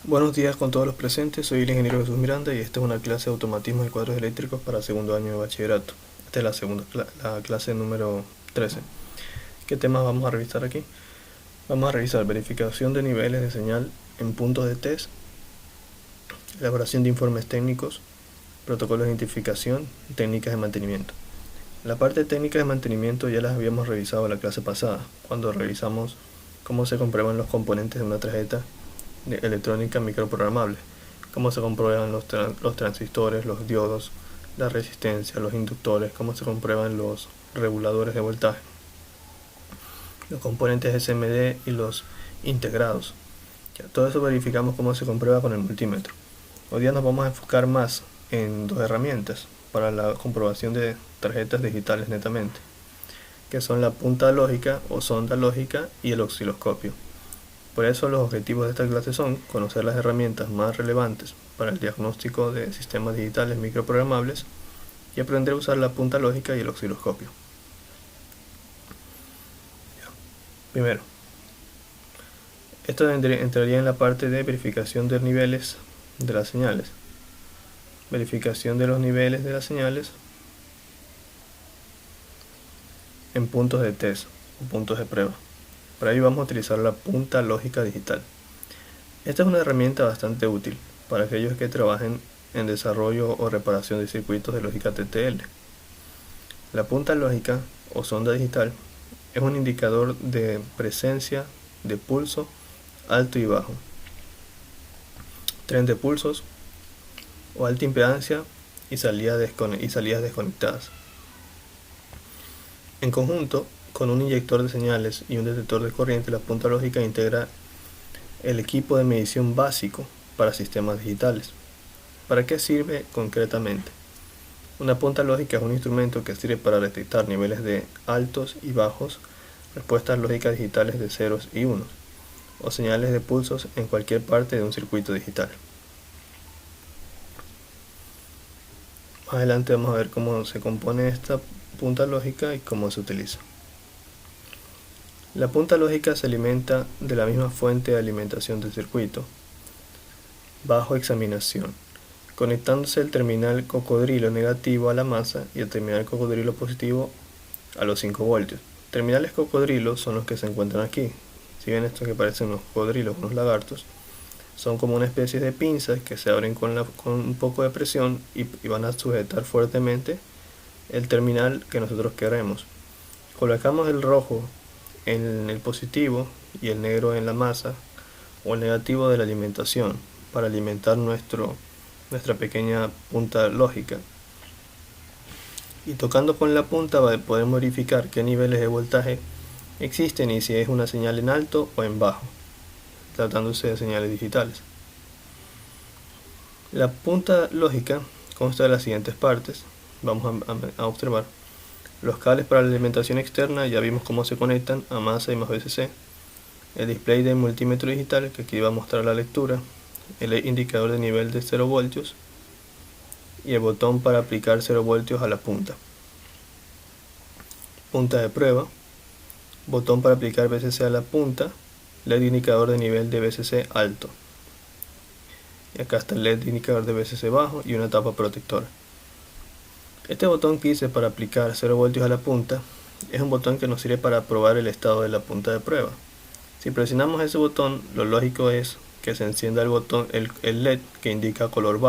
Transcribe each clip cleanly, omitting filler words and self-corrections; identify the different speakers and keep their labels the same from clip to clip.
Speaker 1: Buenos días con todos los presentes, soy el ingeniero Jesús Miranda y esta es una clase de automatismo de cuadros eléctricos para segundo año de bachillerato. Esta es la clase número 13. ¿Qué temas vamos a revisar aquí? Vamos a revisar verificación de niveles de señal en puntos de test, elaboración de informes técnicos, protocolos de identificación y técnicas de mantenimiento. La parte técnica de mantenimiento ya las habíamos revisado en la clase pasada, cuando revisamos cómo se comprueban los componentes de una tarjeta electrónica microprogramable, cómo se comprueban los transistores, los diodos, la resistencia, los inductores, cómo se comprueban los reguladores de voltaje, los componentes SMD y los integrados. Todo eso verificamos cómo se comprueba con el multímetro. Hoy día nos vamos a enfocar más en dos herramientas para la comprobación de tarjetas digitales netamente, que son la punta lógica o sonda lógica y el osciloscopio. Por eso los objetivos de esta clase son conocer las herramientas más relevantes para el diagnóstico de sistemas digitales microprogramables y aprender a usar la punta lógica y el osciloscopio. Primero, esto entraría en la parte de verificación de niveles de las señales. Verificación de los niveles de las señales en puntos de test o puntos de prueba. Para ello vamos a utilizar la punta lógica digital. Esta es una herramienta bastante útil para aquellos que trabajen en desarrollo o reparación de circuitos de lógica TTL. La punta lógica o sonda digital es un indicador de presencia de pulso alto y bajo, tren de pulsos o alta impedancia y salidas desconectadas. En conjunto, con un inyector de señales y un detector de corriente, la punta lógica integra el equipo de medición básico para sistemas digitales. ¿Para qué sirve concretamente? Una punta lógica es un instrumento que sirve para detectar niveles de altos y bajos, respuestas lógicas digitales de ceros y unos, o señales de pulsos en cualquier parte de un circuito digital. Más adelante vamos a ver cómo se compone esta punta lógica y cómo se utiliza. La punta lógica se alimenta de la misma fuente de alimentación del circuito, bajo examinación, conectándose el terminal cocodrilo negativo a la masa y el terminal cocodrilo positivo a los 5 voltios. Terminales cocodrilo son los que se encuentran aquí. Si ven estos que parecen unos cocodrilos, unos lagartos, son como una especie de pinzas que se abren con un poco de presión y van a sujetar fuertemente el terminal que nosotros queremos. Colocamos el rojo en el positivo y el negro en la masa o el negativo de la alimentación para alimentar nuestra pequeña punta lógica. Y tocando con la punta podemos verificar qué niveles de voltaje existen y si es una señal en alto o en bajo, tratándose de señales digitales. La punta lógica consta de las siguientes partes. Vamos a observar los cables para la alimentación externa, ya vimos cómo se conectan a masa y más VCC, el display del multímetro digital, que aquí va a mostrar la lectura, el indicador de nivel de 0 voltios y el botón para aplicar 0 voltios a la punta. Punta de prueba, botón para aplicar VCC a la punta, LED indicador de nivel de VCC alto. Y acá está el LED indicador de VCC bajo y una tapa protectora. Este botón que hice para aplicar 0 voltios a la punta es un botón que nos sirve para probar el estado de la punta de prueba. Si presionamos ese botón, lo lógico es que se encienda el LED que indica color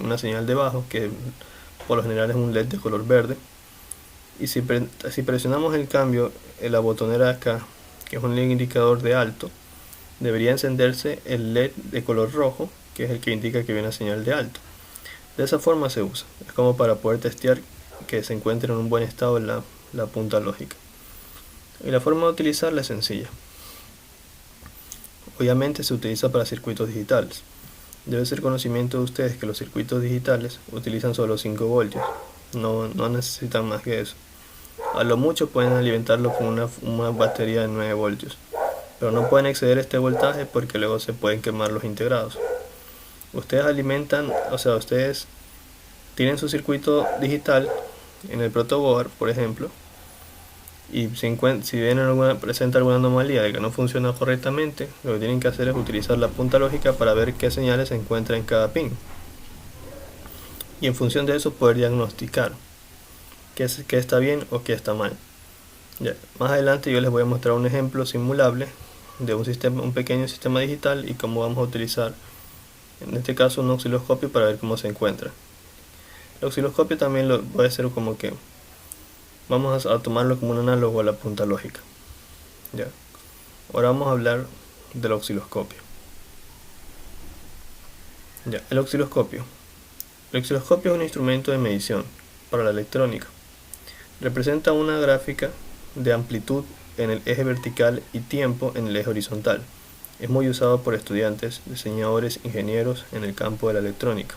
Speaker 1: una señal de bajo, que por lo general es un LED de color verde. Y si presionamos el cambio en la botonera de acá, que es un LED indicador de alto, debería encenderse el LED de color rojo, que es el que indica que viene una señal de alto. De esa forma se usa, es como para poder testear que se encuentre en un buen estado la punta lógica. Y la forma de utilizarla es sencilla. Obviamente se utiliza para circuitos digitales. Debe ser conocimiento de ustedes que los circuitos digitales utilizan solo 5 voltios, no necesitan más que eso. A lo mucho pueden alimentarlo con una batería de 9 voltios, pero no pueden exceder este voltaje porque luego se pueden quemar los integrados. Ustedes ustedes tienen su circuito digital en el protoboard, por ejemplo, Y si ven presenta alguna anomalía de que no funciona correctamente, lo que tienen que hacer es utilizar la punta lógica para ver qué señales se encuentran en cada pin. Y en función de eso poder diagnosticar qué está bien o qué está mal. Ya, más adelante yo les voy a mostrar un ejemplo simulable de un pequeño sistema digital y cómo vamos a utilizar, en este caso, un osciloscopio para ver cómo se encuentra. El osciloscopio también lo puede ser como que vamos a tomarlo como un análogo a la punta lógica. Ya. Ahora vamos a hablar del osciloscopio. Ya, el osciloscopio. El osciloscopio es un instrumento de medición para la electrónica. Representa una gráfica de amplitud en el eje vertical y tiempo en el eje horizontal. Es muy usado por estudiantes, diseñadores, ingenieros en el campo de la electrónica.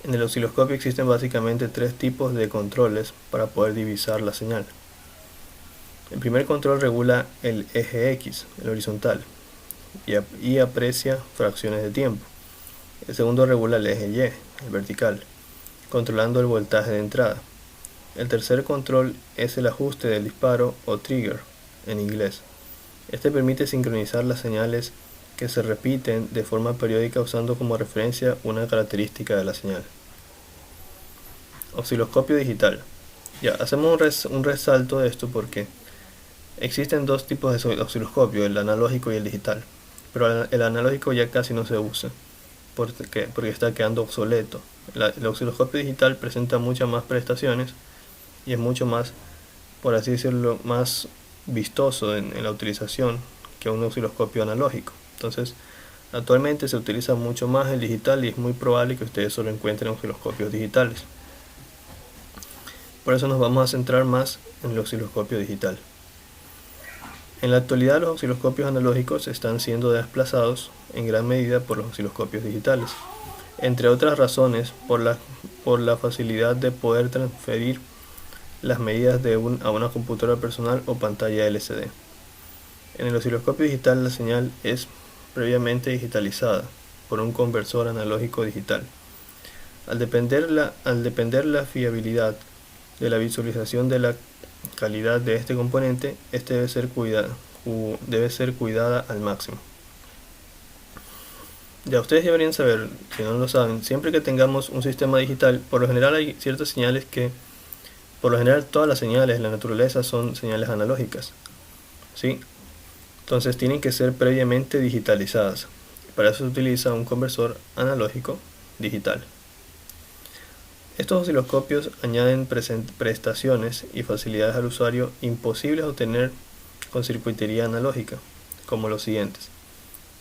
Speaker 1: En el osciloscopio existen básicamente tres tipos de controles para poder divisar la señal. El primer control regula el eje X, el horizontal, y aprecia fracciones de tiempo. El segundo regula el eje Y, el vertical, controlando el voltaje de entrada. El tercer control es el ajuste del disparo o trigger en inglés. Este permite sincronizar las señales que se repiten de forma periódica usando como referencia una característica de la señal. Osciloscopio digital. Ya, hacemos un resalto de esto porque existen dos tipos de osciloscopio, el analógico y el digital. Pero el analógico ya casi no se usa porque está quedando obsoleto. El osciloscopio digital presenta muchas más prestaciones y es mucho más, por así decirlo, más vistoso en la utilización que un osciloscopio analógico. Entonces, actualmente se utiliza mucho más el digital y es muy probable que ustedes solo encuentren osciloscopios digitales. Por eso nos vamos a centrar más en el osciloscopio digital. En la actualidad los osciloscopios analógicos están siendo desplazados en gran medida por los osciloscopios digitales, entre otras razones por la facilidad de poder transferir las medidas a una computadora personal o pantalla LCD. En el osciloscopio digital la señal es previamente digitalizada por un conversor analógico digital. Al depender la fiabilidad de la visualización de la calidad de este componente, debe ser cuidada al máximo. Ya ustedes deberían saber, si no lo saben, siempre que tengamos un sistema digital, por lo general hay ciertas señales por lo general todas las señales en la naturaleza son señales analógicas, ¿sí? Entonces tienen que ser previamente digitalizadas. Para eso se utiliza un conversor analógico digital. Estos osciloscopios añaden prestaciones y facilidades al usuario imposibles de obtener con circuitería analógica, como los siguientes: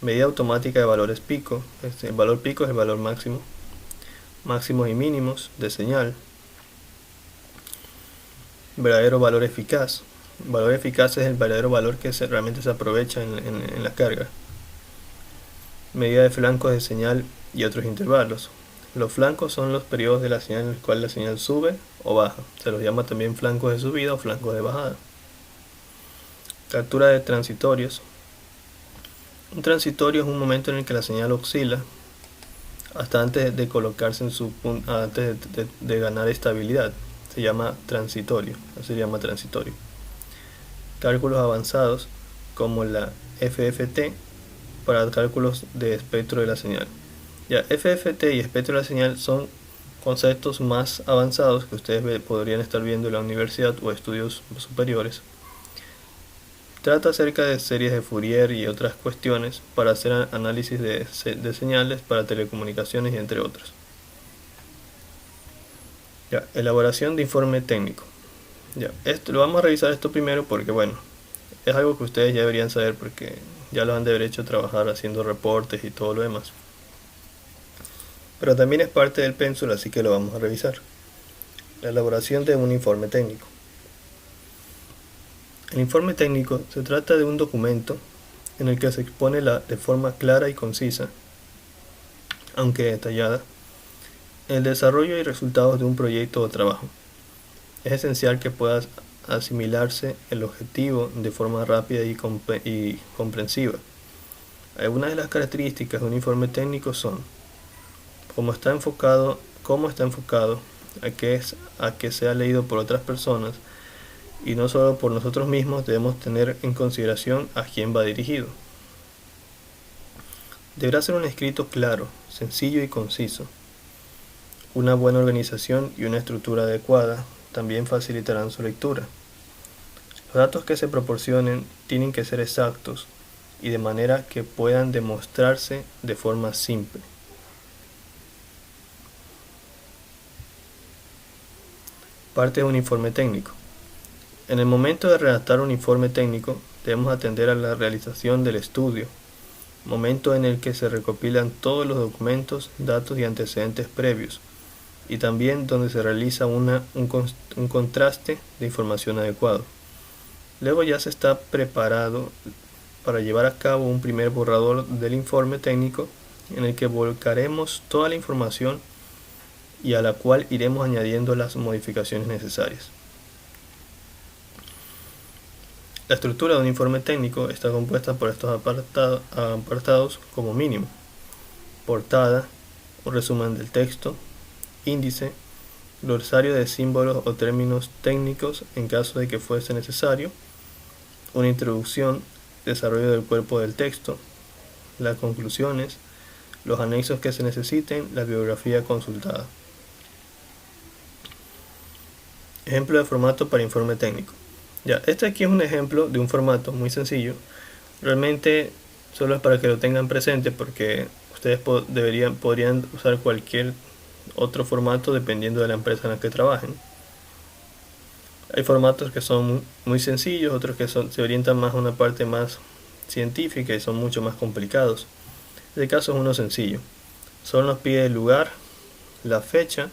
Speaker 1: medida automática de valores pico. El valor pico es el valor máximos y mínimos de señal. Verdadero valor eficaz. El valor eficaz es el verdadero valor que realmente se aprovecha en la carga. Medida de flancos de señal y otros intervalos. Los flancos son los periodos de la señal en los cuales la señal sube o baja. Se los llama también flancos de subida o flancos de bajada. Captura de transitorios. Un transitorio es un momento en el que la señal oscila hasta antes de colocarse en su punto, antes de ganar estabilidad. Se llama transitorio. Cálculos avanzados como la FFT para cálculos de espectro de la señal. Ya, FFT y espectro de la señal son conceptos más avanzados que ustedes podrían estar viendo en la universidad o estudios superiores. Trata acerca de series de Fourier y otras cuestiones para hacer análisis de señales para telecomunicaciones y entre otros. Ya, elaboración de informe técnico. Ya, lo vamos a revisar esto primero porque bueno, es algo que ustedes ya deberían saber porque ya lo han de haber hecho trabajar haciendo reportes y todo lo demás. Pero también es parte del pénsul, así que lo vamos a revisar. La elaboración de un informe técnico. El informe técnico se trata de un documento en el que se expone de forma clara y concisa, aunque detallada, el desarrollo y resultados de un proyecto o trabajo. Es esencial que pueda asimilarse el objetivo de forma rápida y comprensiva. Algunas de las características de un informe técnico son cómo está enfocado, a que sea leído por otras personas y no solo por nosotros mismos, debemos tener en consideración a quién va dirigido. Deberá ser un escrito claro, sencillo y conciso. Una buena organización y una estructura adecuada también facilitarán su lectura. Los datos que se proporcionen tienen que ser exactos y de manera que puedan demostrarse de forma simple. Parte de un informe técnico. En el momento de redactar un informe técnico, debemos atender a la realización del estudio, momento en el que se recopilan todos los documentos, datos y antecedentes previos, y también donde se realiza un contraste de información adecuado. Luego ya se está preparado para llevar a cabo un primer borrador del informe técnico en el que volcaremos toda la información y a la cual iremos añadiendo las modificaciones necesarias. La estructura de un informe técnico está compuesta por estos apartados como mínimo: portada, un resumen del texto, índice, glosario de símbolos o términos técnicos en caso de que fuese necesario, una introducción, desarrollo del cuerpo del texto, las conclusiones, los anexos que se necesiten, la bibliografía consultada. Ejemplo de formato para informe técnico. Ya, este aquí es un ejemplo de un formato muy sencillo. Realmente solo es para que lo tengan presente, porque ustedes podrían usar cualquier otro formato dependiendo de la empresa en la que trabajen. Hay formatos que son muy sencillos, otros que se orientan más a una parte más científica y son mucho más complicados. Este caso es uno sencillo. Solo nos pide el lugar, la fecha,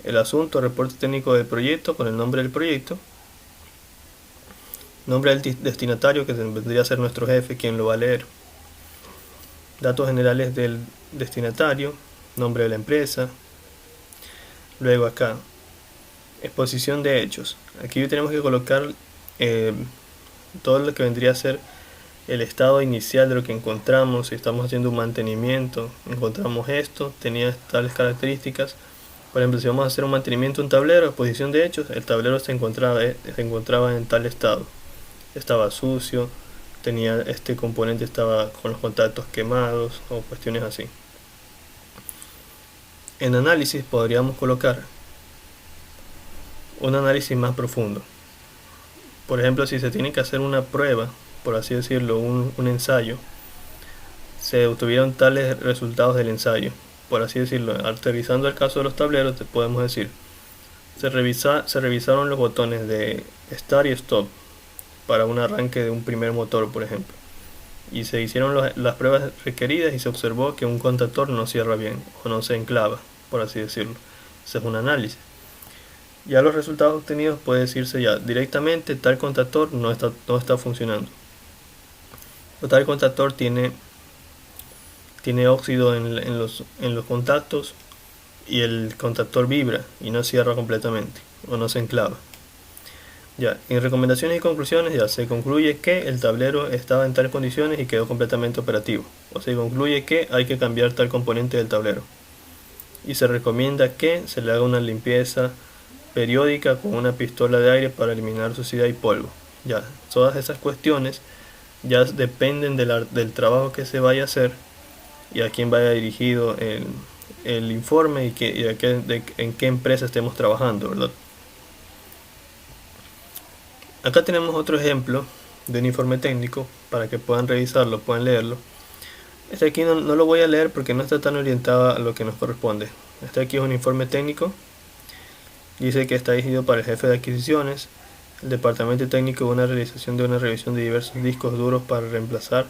Speaker 1: el asunto, reporte técnico del proyecto con el nombre del proyecto, nombre del destinatario, que vendría a ser nuestro jefe, quien lo va a leer, datos generales del destinatario, nombre de la empresa. Luego acá, exposición de hechos. Aquí tenemos que colocar todo lo que vendría a ser el estado inicial de lo que encontramos. Si estamos haciendo un mantenimiento, encontramos esto, tenía tales características. Por ejemplo, si vamos a hacer un mantenimiento de un tablero, exposición de hechos, el tablero se encontraba en tal estado. Estaba sucio, tenía este componente, estaba con los contactos quemados o cuestiones así. En análisis podríamos colocar un análisis más profundo. Por ejemplo, si se tiene que hacer una prueba, por así decirlo, un ensayo, se obtuvieron tales resultados del ensayo. Por así decirlo, aterrizando el caso de los tableros, te podemos decir, se revisaron los botones de Start y Stop para un arranque de un primer motor, por ejemplo, y se hicieron las pruebas requeridas y se observó que un contactor no cierra bien o no se enclava, por así decirlo. Ese es un análisis. Ya los resultados obtenidos puede decirse ya directamente: tal contactor no está funcionando, o tal contactor tiene óxido en los contactos y el contactor vibra y no cierra completamente o no se enclava. Ya, en recomendaciones y conclusiones ya se concluye que el tablero estaba en tales condiciones y quedó completamente operativo, o se concluye que hay que cambiar tal componente del tablero, y se recomienda que se le haga una limpieza periódica con una pistola de aire para eliminar suciedad y polvo. Ya, todas esas cuestiones ya dependen del trabajo que se vaya a hacer y a quién vaya dirigido el informe y en qué empresa estemos trabajando, ¿verdad? Acá tenemos otro ejemplo de un informe técnico para que puedan revisarlo, puedan leerlo. Este aquí no lo voy a leer porque no está tan orientado a lo que nos corresponde. Este aquí es un informe técnico. Dice que está dirigido para el jefe de adquisiciones, el departamento técnico de una realización de una revisión de diversos discos duros para reemplazar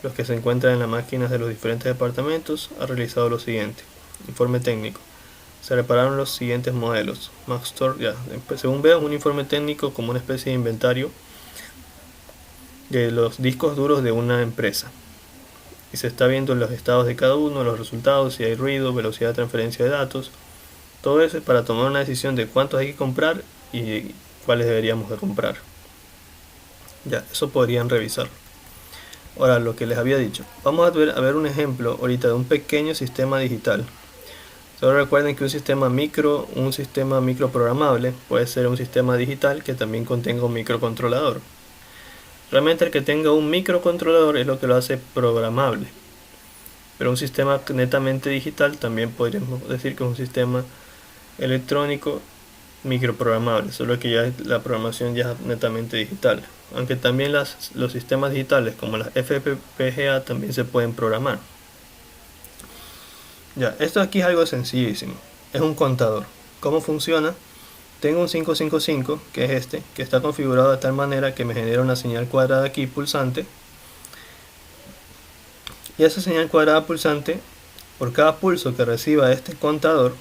Speaker 1: los que se encuentran en las máquinas de los diferentes departamentos. Ha realizado lo siguiente. Informe técnico. Se repararon los siguientes modelos. Maxtor, ya, según veo, es un informe técnico como una especie de inventario de los discos duros de una empresa. Y se está viendo los estados de cada uno, los resultados, si hay ruido, velocidad de transferencia de datos. Todo eso es para tomar una decisión de cuántos hay que comprar y cuáles deberíamos de comprar. Ya, eso podrían revisar. Ahora, lo que les había dicho. Vamos a ver un ejemplo ahorita de un pequeño sistema digital. Solo recuerden que un sistema micro programable puede ser un sistema digital que también contenga un microcontrolador. Realmente el que tenga un microcontrolador es lo que lo hace programable. Pero un sistema netamente digital también podríamos decir que es un sistema electrónico microprogramable, solo que ya la programación ya es netamente digital. Aunque también los sistemas digitales como las FPGA también se pueden programar. Ya, esto aquí es algo sencillísimo. Es un contador. ¿Cómo funciona? Tengo un 555, que es este, que está configurado de tal manera que me genera una señal cuadrada aquí pulsante. Y esa señal cuadrada pulsante, por cada pulso que reciba este contador,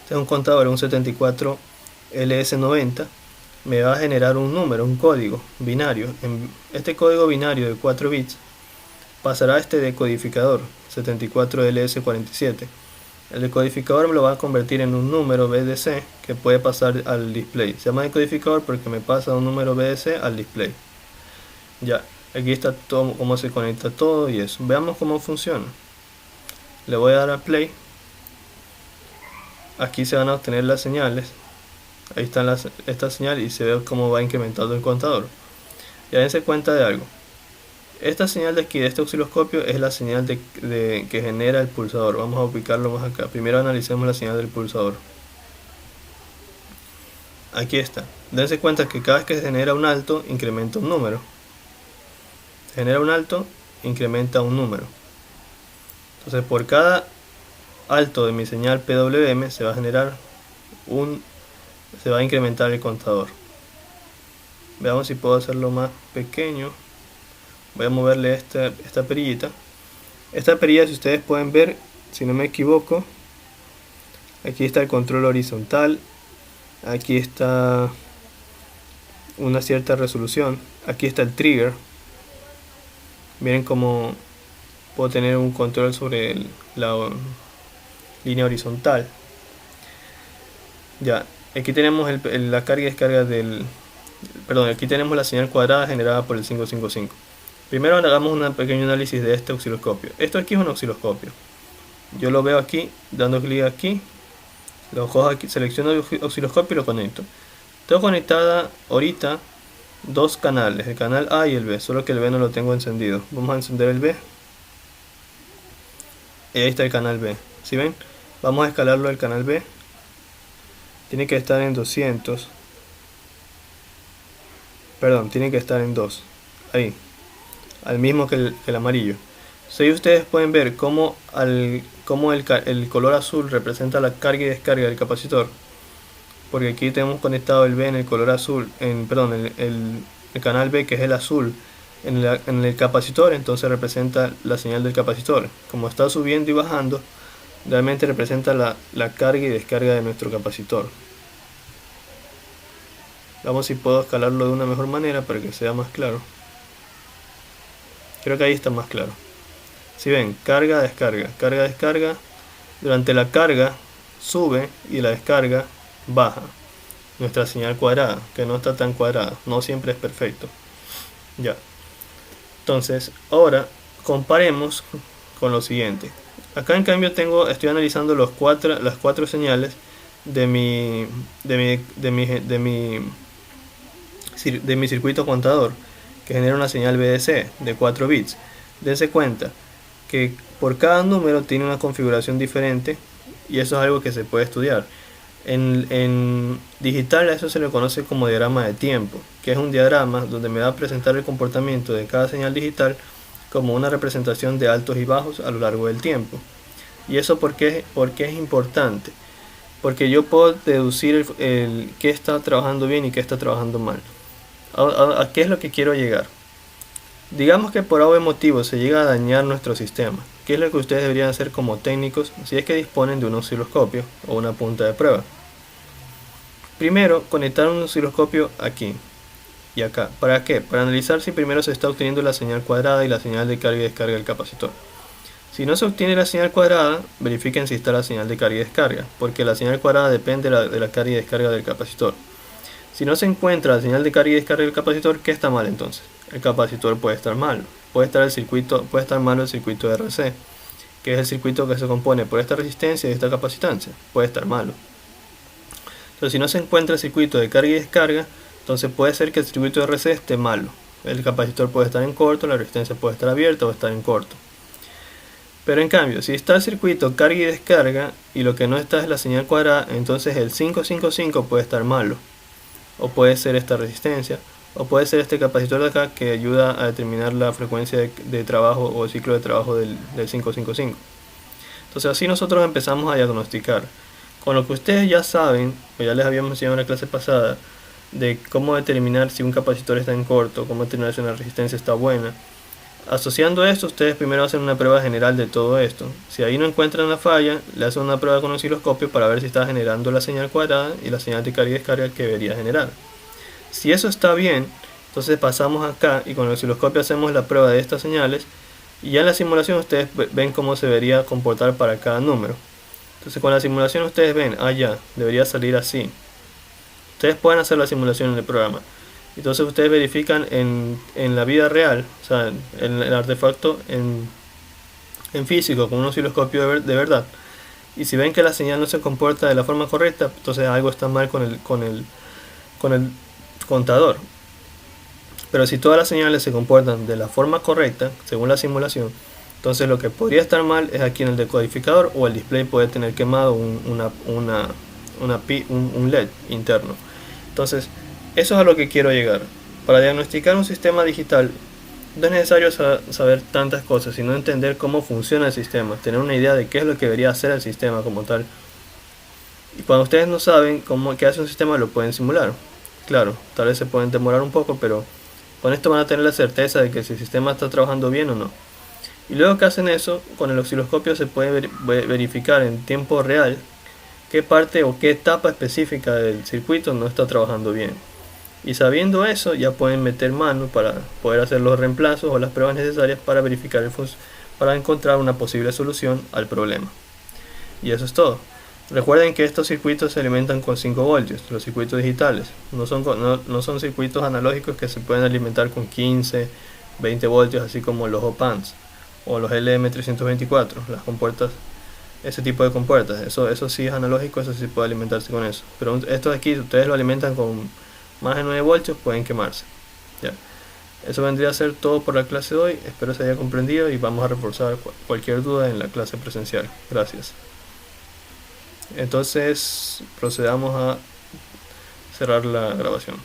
Speaker 1: este es un contador, un 74 LS90, me va a generar un número, un código binario. Este código binario de 4 bits pasará a este decodificador 74LS47. El decodificador me lo va a convertir en un número BDC que puede pasar al display. Se llama decodificador porque me pasa un número BDC al display. Ya, aquí está todo, cómo se conecta todo y eso. Veamos cómo funciona. Le voy a dar a play. Aquí se van a obtener las señales. Ahí están esta señal y se ve cómo va incrementando el contador. Y dense cuenta de algo. Esta señal de aquí, de este osciloscopio, es la señal que genera el pulsador. Vamos a ubicarlo más acá. Primero analicemos la señal del pulsador. Aquí está. Dense cuenta que cada vez que se genera un alto, incrementa un número. Se genera un alto, incrementa un número. Entonces, por cada alto de mi señal PWM se va a generar se va a incrementar el contador. Veamos si puedo hacerlo más pequeño. Voy a moverle esta perillita. Esta perilla, si ustedes pueden ver, si no me equivoco, aquí está el control horizontal, aquí está una cierta resolución, aquí está el trigger. Miren cómo puedo tener un control sobre la línea horizontal. Ya, aquí tenemos la carga y descarga aquí tenemos la señal cuadrada generada por el 555. Primero hagamos un pequeño análisis de este osciloscopio. Esto aquí es un osciloscopio. Yo lo veo aquí, dando clic aquí, lo cojo aquí, selecciono el osciloscopio y lo conecto. Tengo conectada ahorita dos canales, el canal A y el B, solo que el B no lo tengo encendido. Vamos a encender el B. Y ahí está el canal B. ¿Sí ven? Vamos a escalarlo al canal B. Tiene que estar en 200. Perdón, tiene que estar en 2. Ahí. Al mismo que el amarillo. Si ustedes pueden ver cómo el color azul representa la carga y descarga del capacitor, porque aquí tenemos conectado el B en el color azul, el canal B, que es el azul, en el capacitor, entonces representa la señal del capacitor. Como está subiendo y bajando, realmente representa la carga y descarga de nuestro capacitor. Vamos si puedo escalarlo de una mejor manera para que sea más claro. Creo que ahí está más claro. Si ven, carga, descarga. Durante la carga sube y la descarga baja. Nuestra señal cuadrada, que no está tan cuadrada, no siempre es perfecto. Ya. Entonces, ahora comparemos con lo siguiente. Acá en cambio estoy analizando las cuatro señales de mi circuito contador, que genera una señal BDC de 4 bits. Dense cuenta que por cada número tiene una configuración diferente y eso es algo que se puede estudiar. En digital a eso se le conoce como diagrama de tiempo, que es un diagrama donde me va a presentar el comportamiento de cada señal digital como una representación de altos y bajos a lo largo del tiempo. ¿Y eso por qué es importante? Porque yo puedo deducir qué está trabajando bien y qué está trabajando mal. ¿A qué es lo que quiero llegar? Digamos que por algún motivo se llega a dañar nuestro sistema. ¿Qué es lo que ustedes deberían hacer como técnicos si es que disponen de un osciloscopio o una punta de prueba? Primero, conectar un osciloscopio aquí y acá. ¿Para qué? Para analizar si primero se está obteniendo la señal cuadrada y la señal de carga y descarga del capacitor. Si no se obtiene la señal cuadrada, verifiquen si está la señal de carga y descarga, porque la señal cuadrada depende de la carga y descarga del capacitor. Si no se encuentra la señal de carga y descarga del capacitor, ¿qué está mal entonces? El capacitor puede estar mal, puede estar malo el circuito RC. que es el circuito que se compone por esta resistencia y esta capacitancia, puede estar malo. Entonces, si no se encuentra el circuito de carga y descarga, entonces puede ser que el circuito de RC esté malo. El capacitor puede estar en corto, la resistencia puede estar abierta o estar en corto. Pero en cambio, si está el circuito carga y descarga y lo que no está es la señal cuadrada, entonces el 555 puede estar malo. O puede ser esta resistencia, o puede ser este capacitor de acá que ayuda a determinar la frecuencia de trabajo o el ciclo de trabajo del 555. Entonces así nosotros empezamos a diagnosticar. Con lo que ustedes ya saben, o ya les habíamos enseñado en la clase pasada, de cómo determinar si un capacitor está en corto, cómo determinar si una resistencia está buena. Asociando esto, ustedes primero hacen una prueba general de todo esto. Si ahí no encuentran la falla, le hacen una prueba con un osciloscopio para ver si está generando la señal cuadrada y la señal de carga y descarga que debería generar. Si eso está bien, entonces pasamos acá y con el osciloscopio hacemos la prueba de estas señales y ya en la simulación ustedes ven cómo se debería comportar para cada número. Entonces con la simulación ustedes ven, ya, debería salir así. Ustedes pueden hacer la simulación en el programa. Entonces ustedes verifican en la vida real, o sea, en el artefacto en físico con un osciloscopio de verdad. Y si ven que la señal no se comporta de la forma correcta, entonces algo está mal con el contador. Pero si todas las señales se comportan de la forma correcta, según la simulación, entonces lo que podría estar mal es aquí en el decodificador o el display puede tener quemado un LED interno. Entonces, eso es a lo que quiero llegar. Para diagnosticar un sistema digital no es necesario saber tantas cosas, sino entender cómo funciona el sistema, tener una idea de qué es lo que debería hacer el sistema como tal. Y cuando ustedes no saben qué hace un sistema, lo pueden simular. Claro, tal vez se pueden demorar un poco, pero con esto van a tener la certeza de que si el sistema está trabajando bien o no. Y luego que hacen eso, con el osciloscopio se puede verificar en tiempo real qué parte o qué etapa específica del circuito no está trabajando bien. Y sabiendo eso, ya pueden meter mano para poder hacer los reemplazos o las pruebas necesarias para verificar para encontrar una posible solución al problema. Y eso es todo. Recuerden que estos circuitos se alimentan con 5 voltios, los circuitos digitales. No son circuitos analógicos que se pueden alimentar con 15, 20 voltios, así como los op-amps o los LM324, las compuertas, ese tipo de compuertas. Eso sí es analógico, eso sí puede alimentarse con eso. Pero estos de aquí, si ustedes lo alimentan con más de 9 voltios, pueden quemarse. Ya. Eso vendría a ser todo por la clase de hoy. Espero se haya comprendido y vamos a reforzar cualquier duda en la clase presencial. Gracias. Entonces procedamos a cerrar la grabación.